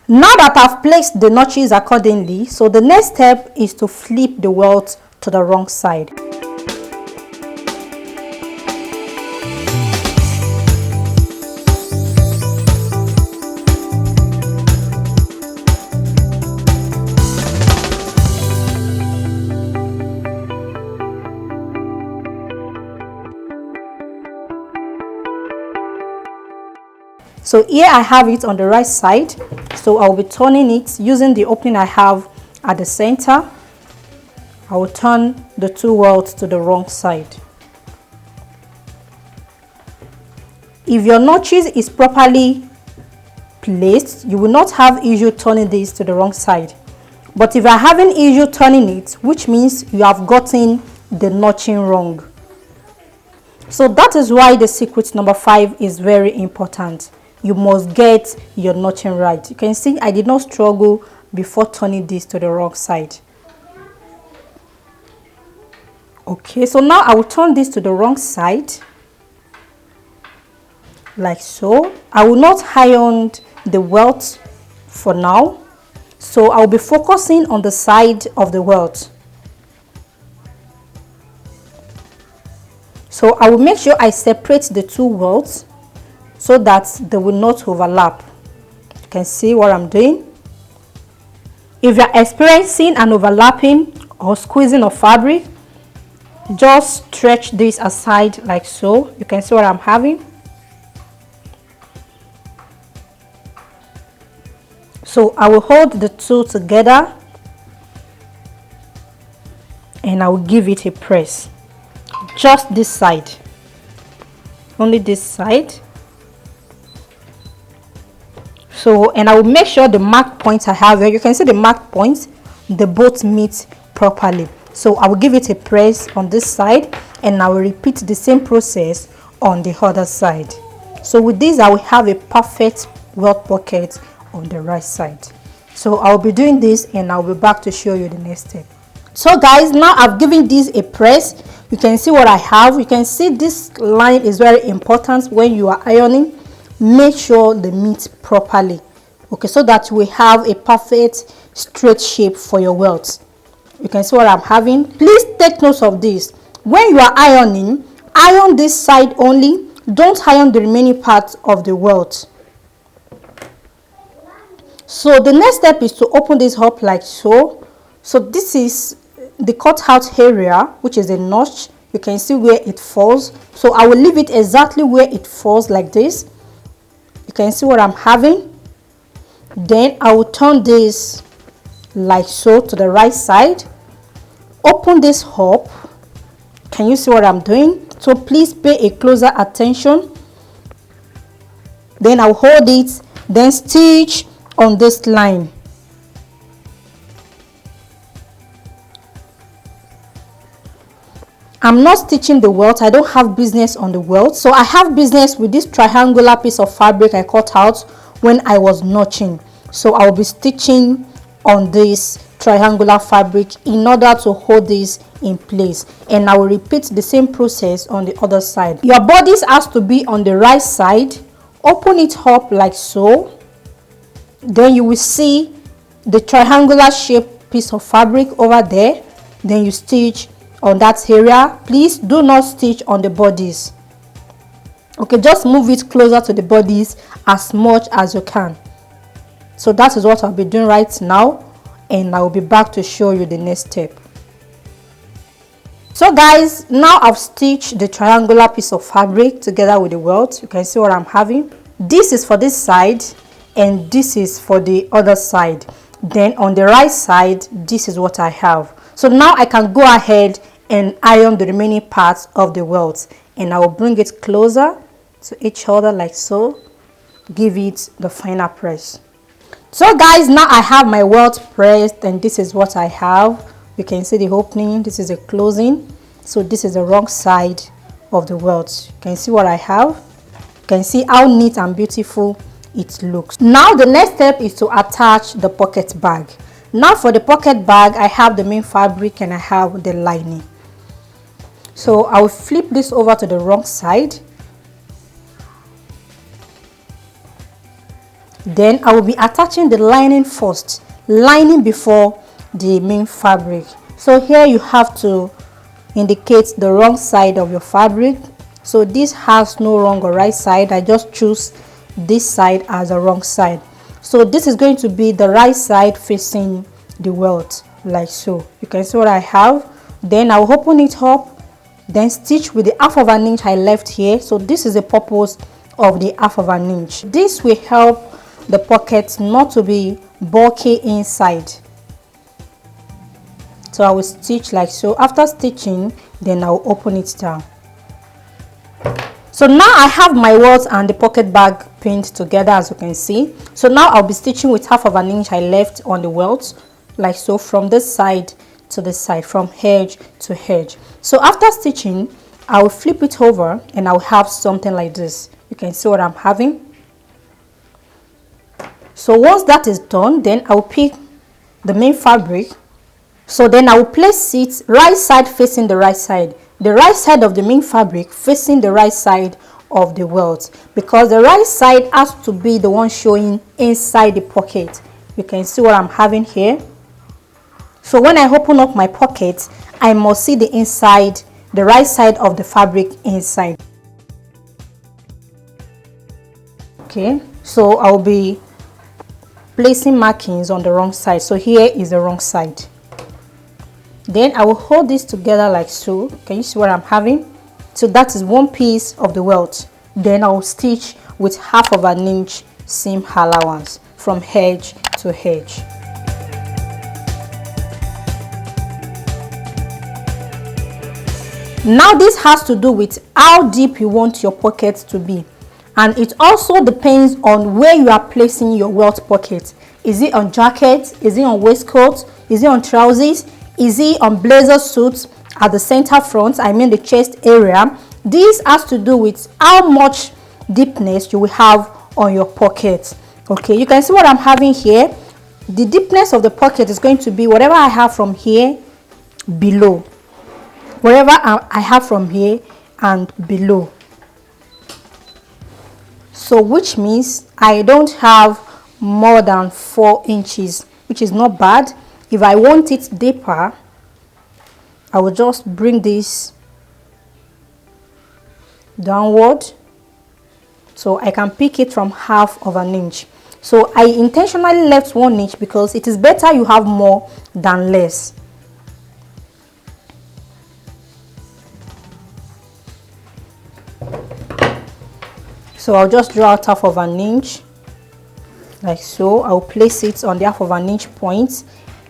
Now that I've placed the notches accordingly, so the next step is to flip the welt to the wrong side. So here I have it on the right side, so I'll be turning it using the opening I have at the center. I will turn the two welts to the wrong side. If your notches is properly placed, you will not have issue turning this to the wrong side. But if you are having issue turning it, which means you have gotten the notching wrong. So that is why the secret number 5 is very important. You must get your notching right. You can see I did not struggle before turning this to the wrong side. Okay, so now I will turn this to the wrong side, like so. I will not iron the welt for now, so I'll be focusing on the side of the welt. So I will make sure I separate the two welts so that they will not overlap. You can see what I'm doing. If you're experiencing an overlapping or squeezing of fabric, just stretch this aside like so. You can see what I'm having. So I will hold the two together and I will give it a press. Just this side, only this side. So, and I will make sure the mark points I have here, you can see the mark points, they both meet properly. So I will give it a press on this side and I will repeat the same process on the other side. So with this I will have a perfect welt pocket on the right side. So I'll be doing this and I'll be back to show you the next step. So guys, now I've given this a press. You can see what I have. You can see this line is very important when you are ironing. Make sure they meet properly, okay, so that we have a perfect straight shape for your welt. You can see what I'm having. Please take note of this. When you are ironing, iron this side only. Don't iron the remaining part of the welt. So the next step is to open this up like so. So this is the cutout area, which is a notch. You can see where it falls. So I will leave it exactly where it falls like this. You can see what I'm having. Then I will turn this like so to the right side. Open this up. Can you see what I'm doing? So please pay a closer attention. Then I'll hold it, then stitch on this line. I'm not stitching the welt. I don't have business on the welt. So I have business with this triangular piece of fabric I cut out when I was notching. So I'll be stitching on this triangular fabric in order to hold this in place. And I will repeat the same process on the other side. Your bodice has to be on the right side. Open it up like so. Then you will see the triangular shaped piece of fabric over there. Then you stitch on that area. Please do not stitch on the bodies. Okay, just move it closer to the bodies as much as you can. So that is what I'll be doing right now, and I will be back to show you the next step. So guys, now I've stitched the triangular piece of fabric together with the welt. You can see what I'm having. This is for this side and this is for the other side. Then on the right side, this is what I have. So now I can go ahead and iron the remaining parts of the welt, and I will bring it closer to each other like so. Give it the final press. So guys, now I have my welt pressed and this is what I have. You can see the opening. This is a closing. So this is the wrong side of the welt. You can see what I have. You can see how neat and beautiful it looks. Now the next step is to attach the pocket bag. Now for the pocket bag, I have the main fabric and I have the lining. So I will flip this over to the wrong side. Then I will be attaching the lining first, lining before the main fabric. So here you have to indicate the wrong side of your fabric. So this has no wrong or right side. I just choose this side as a wrong side. So this is going to be the right side facing the welt, like so. You can see what I have. Then I'll open it up, then stitch with the half of an inch I left here. So this is the purpose of the half of an inch. This will help the pocket not to be bulky inside. So I will stitch like so. After stitching, then I'll open it down. So now I have my welt and the pocket bag pinned together, as you can see. So now I'll be stitching with half of an inch I left on the welt, like so, from this side to this side, from edge to edge. So after stitching, I will flip it over and I'll have something like this. You can see what I'm having. So once that is done, then I'll pick the main fabric. So then I will place it right side facing the right side. The right side of the main fabric facing the right side of the welt, because the right side has to be the one showing inside the pocket. You can see what I'm having here. So when I open up my pocket, I must see the inside, the right side of the fabric inside. Okay, so I'll be placing markings on the wrong side. So here is the wrong side. Then I will hold this together like so. Can you see what I'm having? So that is one piece of the welt. Then I will stitch with half of an inch seam allowance from edge to edge. Now this has to do with how deep you want your pocket to be, and it also depends on where you are placing your welt pocket. Is it on jacket? Is it on waistcoat? Is it on trousers? Is it on blazer suits at the center front, I mean the chest area? This has to do with how much deepness you will have on your pocket. Okay, you can see what I'm having here. The deepness of the pocket is going to be whatever I have from here below, whatever I have from here and below. So which means I don't have more than 4 inches, which is not bad. If I want it deeper, I will just bring this downward, so I can pick it from half of an inch. So I intentionally left 1 inch because it is better you have more than less. So I'll just draw out half of an inch like so. I'll place it on the half of an inch point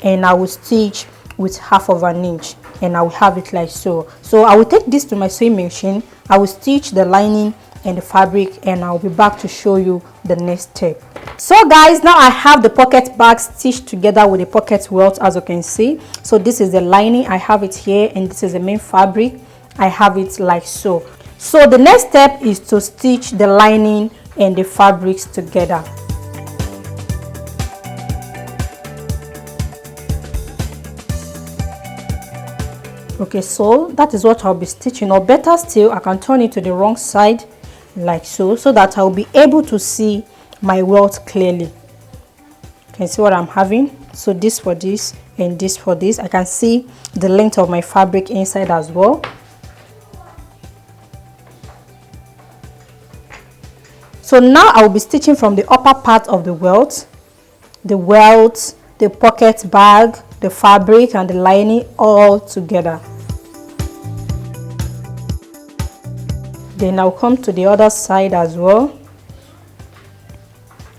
and I will stitch with half of an inch and I will have it like so. So I will take this to my sewing machine. I will stitch the lining and the fabric and I'll be back to show you the next step. So guys, now I have the pocket bag stitched together with the pocket welt, as you can see. So this is the lining, I have it here, and this is the main fabric, I have it like so. So the next step is to stitch the lining and the fabrics together. Okay, so that is what I'll be stitching, or better still, I can turn it to the wrong side like so, so that I'll be able to see my welt clearly. You can see what I'm having. So this for this and this for this. I can see the length of my fabric inside as well. So now I will be stitching from the upper part of the welt, the pocket bag, the fabric and the lining all together. Then I'll come to the other side as well.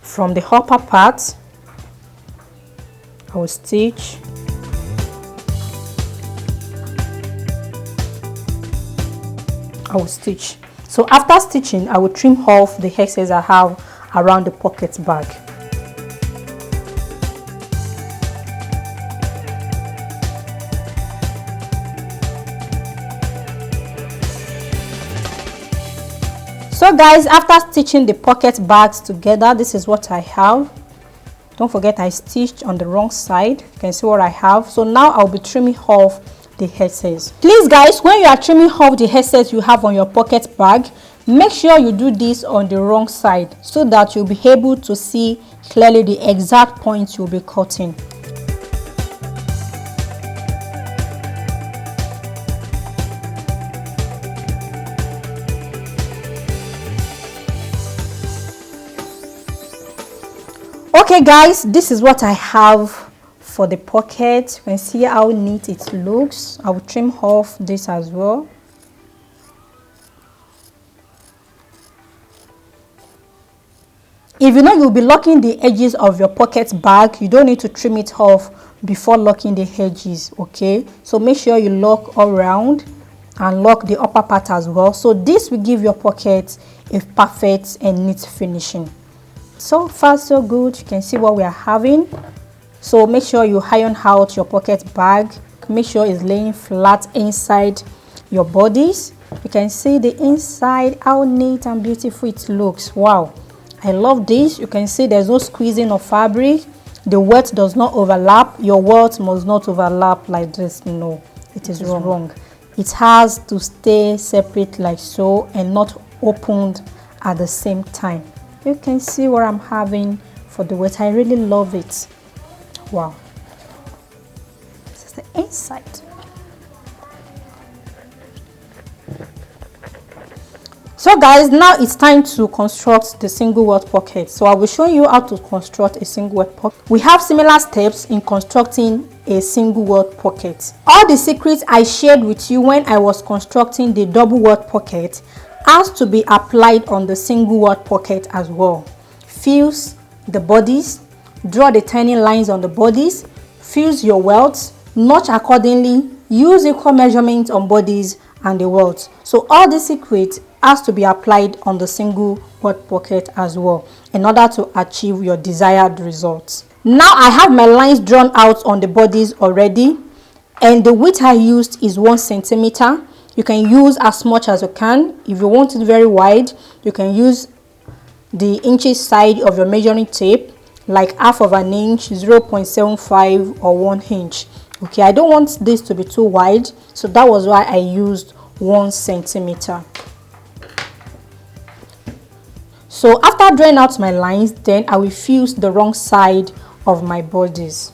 From the upper part, I will stitch. So after stitching, I will trim off the excess I have around the pocket bag. So guys, after stitching the pocket bags together, this is what I have. Don't forget I stitched on the wrong side. You can see what I have. So now I'll be trimming off the excess. Please guys, when you are trimming off the excess you have on your pocket bag, Make sure you do this on the wrong side so that you'll be able to see clearly the exact point you'll be cutting. Okay guys, this is what I have for the pocket. You can see how neat it looks. I will trim off this as well. If you know you'll be locking the edges of your pocket bag, you don't need to trim it off before locking the edges, okay? So make sure you lock all around and lock the upper part as well. So this will give your pocket a perfect and neat finishing. So far so good. You can see what we are having. So make sure you iron out your pocket bag. Make sure it's laying flat inside your bodies. You can see the inside, how neat and beautiful it looks. Wow, I love this. You can see there's no squeezing of fabric. The welt does not overlap. Your welt must not overlap like this. No, it is wrong. It has to stay separate like so and not opened at the same time. You can see what I'm having for the welt. I really love it. Wow, this is the inside. So guys, now it's time to construct the single welt pocket. So I will show you how to construct a single welt pocket. We have similar steps in constructing a single welt pocket. All the secrets I shared with you when I was constructing the double welt pocket has to be applied on the single welt pocket as well. Fuse the bodies, draw the tiny lines on the bodies, fuse your welts, notch accordingly, use equal measurements on bodies and the welts. So all the secrets has to be applied on the single welt pocket as well in order to achieve your desired results. Now I have my lines drawn out on the bodies already, and the width I used is 1 centimeter. You can use as much as you can. If you want it very wide, you can use the inches side of your measuring tape, like half of an inch, 0.75 or 1 inch. Okay, I don't want this to be too wide, so that was why I used 1 centimeter. So after drawing out my lines, then I will fuse the wrong side of my bodies.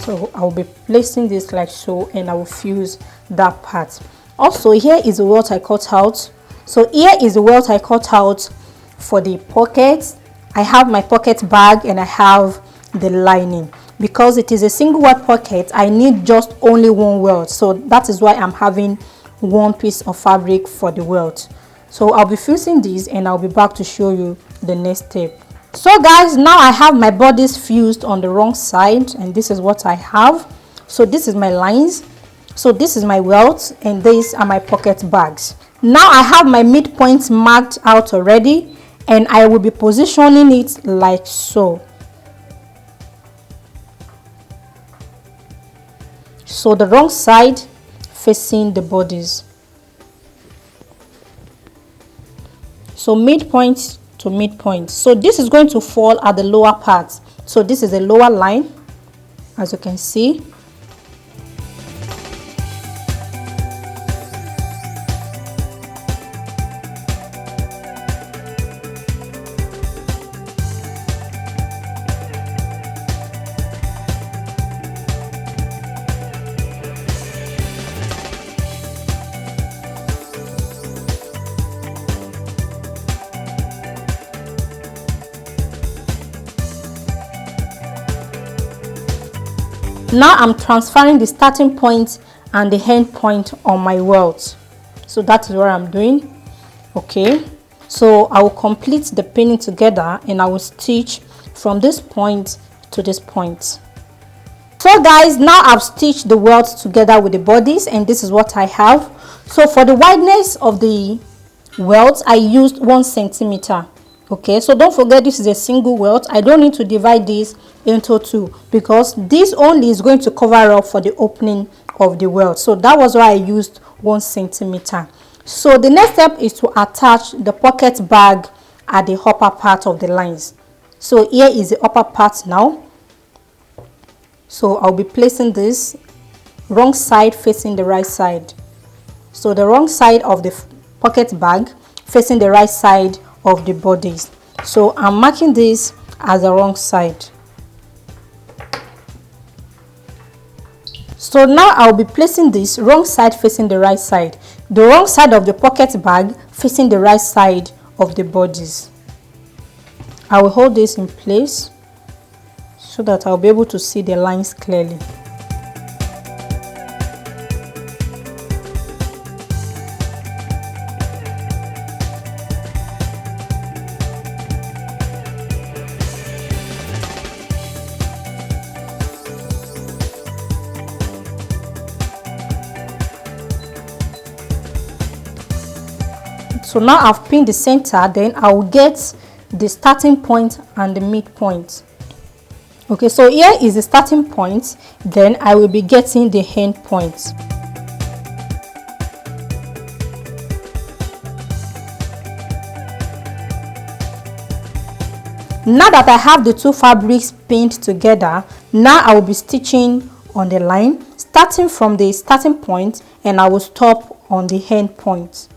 So I will be placing this like so, and I will fuse that part. Also, here is the welt I cut out. So here is the welt I cut out for the pockets. I have my pocket bag and I have the lining. Because it is a single welt pocket, I need just only one welt. So that is why I'm having one piece of fabric for the welt. So I'll be fusing this and I'll be back to show you the next step. So guys, now I have my bodies fused on the wrong side, and this is what I have. So this is my lines, so this is my welt, and these are my pocket bags. Now I have my midpoint marked out already, and I will be positioning it like so. So the wrong side facing the bodies. So midpoint to midpoint. So this is going to fall at the lower part. So this is a lower line, as you can see. Now I'm transferring the starting point and the end point on my welt. So that is what I'm doing. Okay, so I will complete the pinning together and I will stitch from this point to this point. So guys, now I've stitched the welts together with the bodies, and this is what I have. So for the wideness of the welt, I used 1 centimeter. Okay, so don't forget this is a single welt. I don't need to divide this into two because this only is going to cover up for the opening of the welt. So that was why I used 1 centimeter. So the next step is to attach the pocket bag at the upper part of the lines. So here is the upper part now. So I'll be placing this wrong side facing the right side. So the wrong side of the pocket bag facing the right side of the bodies. So I'm marking this as the wrong side. So now I'll be placing this wrong side facing the right side. The wrong side of the pocket bag facing the right side of the bodies. I will hold this in place so that I'll be able to see the lines clearly. So now I've pinned the center, then I will get the starting point and the midpoint. Okay, so here is the starting point, then I will be getting the end point. Now that I have the two fabrics pinned together, now I will be stitching on the line, starting from the starting point, and I will stop on the end point.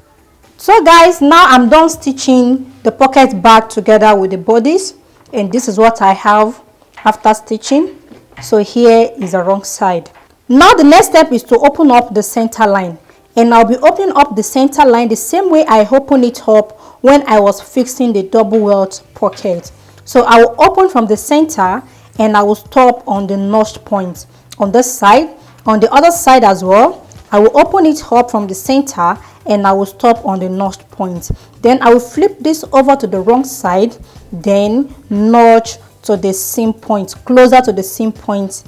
So guys, now I'm done stitching the pocket bag together with the bodies, and this is what I have after stitching. So here is the wrong side. Now the next step is to open up the center line, and I'll be opening up the center line the same way I opened it up when I was fixing the double welt pocket. So I will open from the center and I will stop on the notch point on this side. On the other side as well, I will open it up from the center and I will stop on the notch point. Then I will flip this over to the wrong side, then notch to the seam point, closer to the seam point,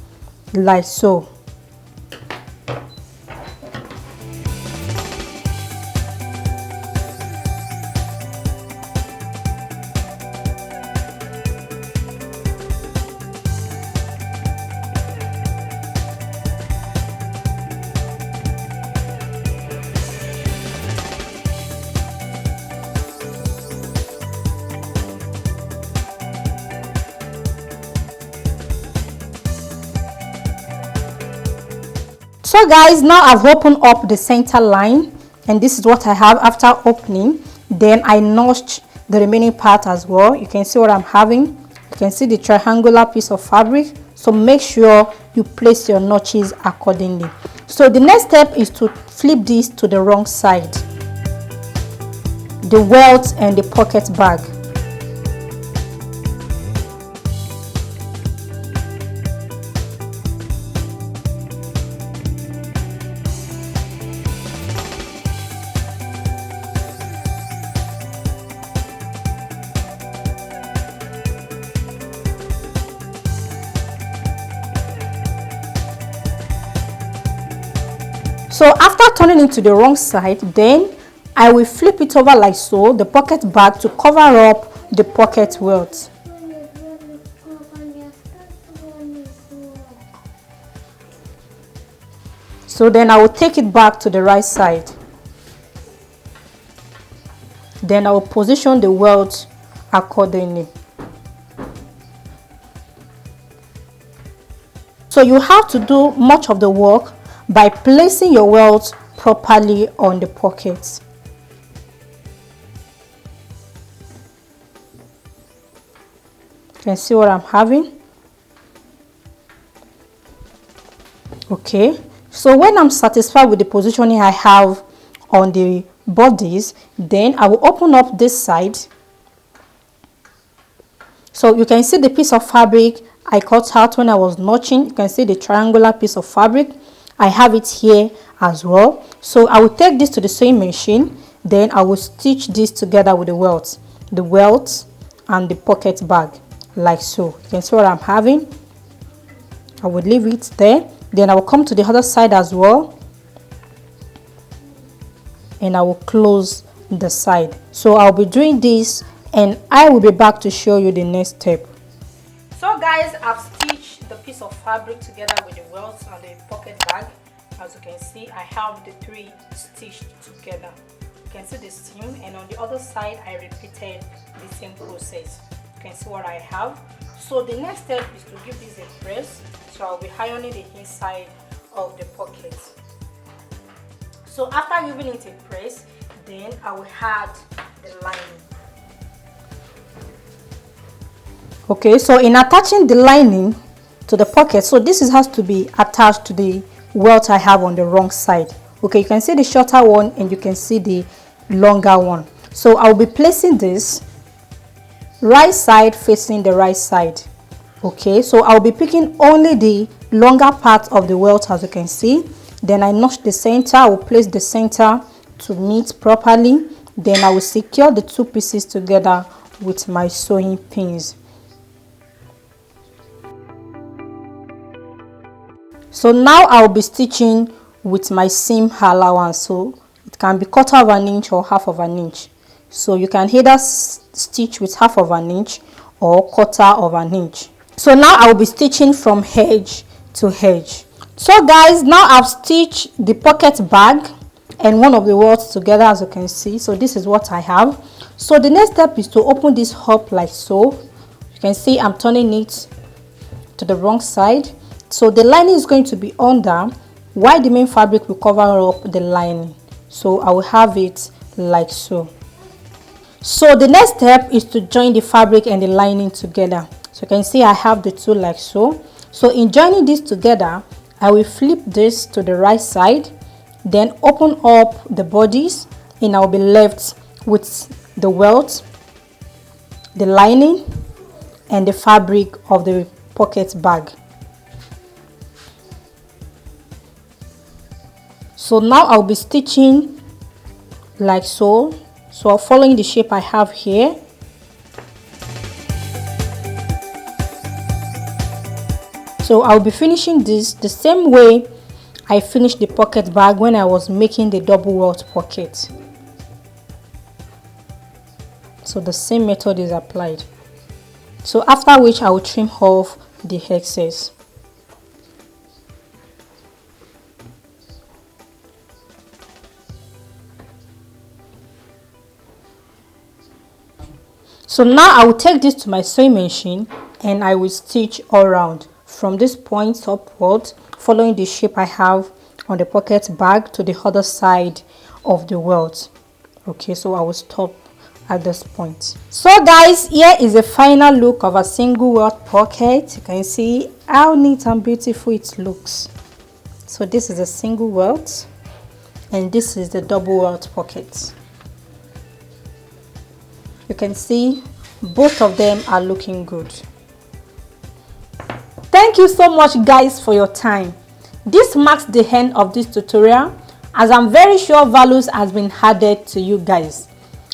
like so. So guys, now I've opened up the center line, and this is what I have after opening. Then I notched the remaining part as well. You can see what I'm having. You can see the triangular piece of fabric. So make sure you place your notches accordingly. So the next step is to flip this to the wrong side, the welt and the pocket bag. So after turning it to the wrong side, then I will flip it over like so, the pocket bag, to cover up the pocket welt. So then I will take it back to the right side. Then I will position the welt accordingly. So you have to do much of the work by placing your welt properly on the pockets. You can see what I'm having. Okay, so when I'm satisfied with the positioning I have on the bodies, then I will open up this side. So you can see the piece of fabric I cut out when I was notching. You can see the triangular piece of fabric. I have it here as well. So I will take this to the sewing machine, then I will stitch this together with the welt and the pocket bag, like so. You can see what I'm having. I will leave it there. Then I will come to the other side as well, and I will close the side. So I'll be doing this, and I will be back to show you the next step. So guys, I've stitched the piece of fabric together with the welt and the pocket bag. As you can see, I have the three stitched together. You can see the seam, and on the other side I repeated the same process. You can see what I have. So the next step is to give this a press. So I'll be ironing the inside of the pocket. So after giving it a press, then I will add the lining. Okay, so in attaching the lining to the pocket, so this has to be attached to the welt I have on the wrong side. Okay, you can see the shorter one and you can see the longer one. So I'll be placing this right side facing the right side. Okay, so I'll be picking only the longer part of the welt, as you can see. Then I notch the center. I will place the center to meet properly. Then I will secure the two pieces together with my sewing pins. So now I'll be stitching with my seam allowance. So it can be 1/4 of an inch or 1/2 of an inch. So you can either stitch with 1/2 of an inch or 1/4 of an inch. So now I'll be stitching from edge to edge. So guys, now I've stitched the pocket bag and one of the welts together, as you can see. So this is what I have. So the next step is to open this up like so. You can see I'm turning it to the wrong side. So the lining is going to be under, while the main fabric will cover up the lining. So I will have it like so. So the next step is to join the fabric and the lining together. So you can see I have the two like so. So in joining this together, I will flip this to the right side, then open up the bodies, and I'll be left with the welt, the lining, and the fabric of the pocket bag. So now I'll be stitching like so. So following the shape I have here. So I'll be finishing this the same way I finished the pocket bag when I was making the double welt pocket. So the same method is applied. So after which I will trim off the excess. So now I will take this to my sewing machine and I will stitch all around from this point upward, following the shape I have on the pocket bag to the other side of the welt. Okay, so I will stop at this point. So guys, here is a final look of a single welt pocket. You can see how neat and beautiful it looks. So this is a single welt and this is the double welt pocket. You can see both of them are looking good. Thank you so much guys for your time. This marks the end of this tutorial, as I'm very sure values has been added to you guys.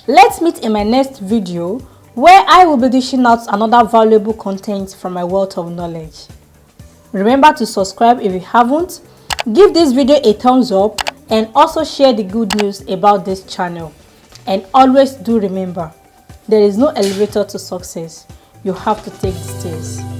Let's meet in my next video where I will be dishing out another valuable content from my wealth of knowledge. Remember to subscribe if you haven't, give this video a thumbs up, and also share the good news about this channel. And always do remember, there is no elevator to success. You have to take the stairs.